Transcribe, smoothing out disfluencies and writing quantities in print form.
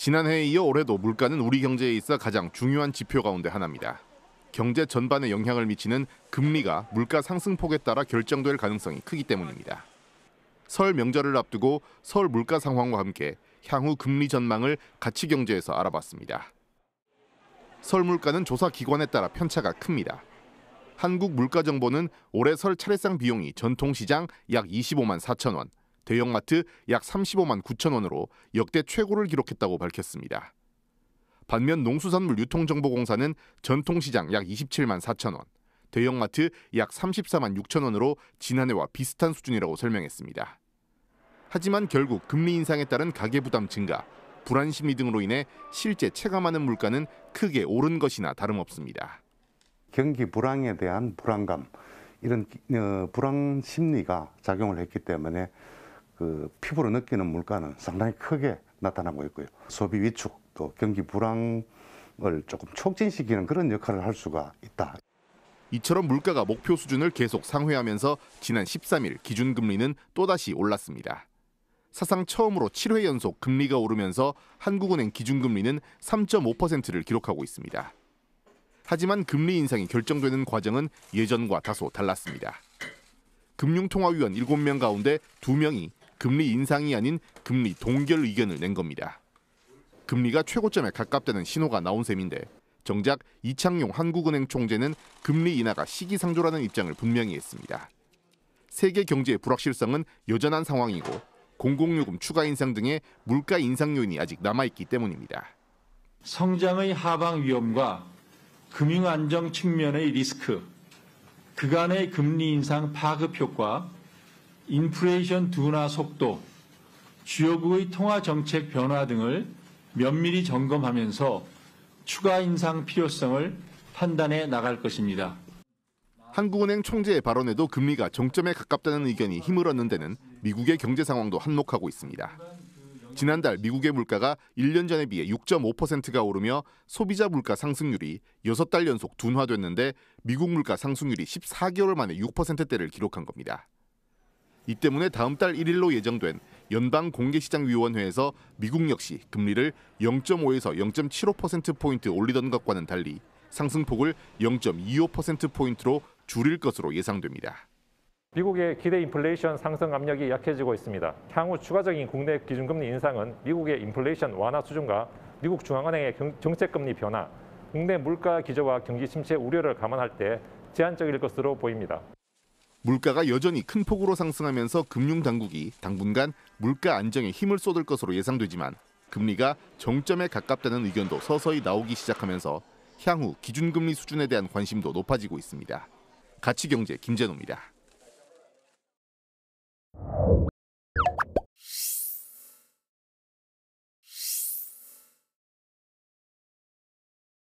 지난해에 이어 올해도 물가는 우리 경제에 있어 가장 중요한 지표 가운데 하나입니다. 경제 전반에 영향을 미치는 금리가 물가 상승폭에 따라 결정될 가능성이 크기 때문입니다. 설 명절을 앞두고 서울 물가 상황과 함께 향후 금리 전망을 가치경제에서 알아봤습니다. 설 물가는 조사 기관에 따라 편차가 큽니다. 한국물가정보는 올해 설 차례상 비용이 전통시장 약 25만 4천 원, 대형마트 약 35만 9천 원으로 역대 최고를 기록했다고 밝혔습니다. 반면 농수산물유통정보공사는 전통시장 약 27만 4천 원, 대형마트 약 34만 6천 원으로 지난해와 비슷한 수준이라고 설명했습니다. 하지만 결국 금리 인상에 따른 가계부담 증가, 불안 심리 등으로 인해 실제 체감하는 물가는 크게 오른 것이나 다름없습니다. 경기 불황에 대한 불안감, 이런 불안 심리가 작용을 했기 때문에 피부로 느끼는 물가는 상당히 크게 나타나고 있고요. 소비 위축, 또 경기 불황을 조금 촉진시키는 그런 역할을 할 수가 있다. 이처럼 물가가 목표 수준을 계속 상회하면서 지난 13일 기준금리는 또다시 올랐습니다. 사상 처음으로 7회 연속 금리가 오르면서 한국은행 기준금리는 3.5%를 기록하고 있습니다. 하지만 금리 인상이 결정되는 과정은 예전과 다소 달랐습니다. 금융통화위원 7명 가운데 2명이 금리 인상이 아닌 금리 동결 의견을 낸 겁니다. 금리가 최고점에 가깝다는 신호가 나온 셈인데 정작 이창용 한국은행 총재는 금리 인하가 시기상조라는 입장을 분명히 했습니다. 세계 경제의 불확실성은 여전한 상황이고 공공요금 추가 인상 등의 물가 인상 요인이 아직 남아있기 때문입니다. 성장의 하방 위험과 금융 안정 측면의 리스크, 그간의 금리 인상 파급 효과, 인플레이션 둔화 속도, 주요국의 통화 정책 변화 등을 면밀히 점검하면서 추가 인상 필요성을 판단해 나갈 것입니다. 한국은행 총재의 발언에도 금리가 정점에 가깝다는 의견이 힘을 얻는 데는 미국의 경제 상황도 한몫하고 있습니다. 지난달 미국의 물가가 1년 전에 비해 6.5%가 오르며 소비자 물가 상승률이 6달 연속 둔화됐는데 미국 물가 상승률이 14개월 만에 6%대를 기록한 겁니다. 이 때문에 다음 달 1일로 예정된 연방공개시장위원회에서 미국 역시 금리를 0.5에서 0.75%포인트 올리던 것과는 달리 상승폭을 0.25%포인트로 줄일 것으로 예상됩니다. 미국의 기대 인플레이션 상승 압력이 약해지고 있습니다. 향후 추가적인 국내 기준금리 인상은 미국의 인플레이션 완화 수준과 미국 중앙은행의 정책금리 변화, 국내 물가 기저와 경기 침체 우려를 감안할 때 제한적일 것으로 보입니다. 물가가 여전히 큰 폭으로 상승하면서 금융당국이 당분간 물가 안정에 힘을 쏟을 것으로 예상되지만 금리가 정점에 가깝다는 의견도 서서히 나오기 시작하면서 향후 기준금리 수준에 대한 관심도 높아지고 있습니다. 가치경제 김재노입니다.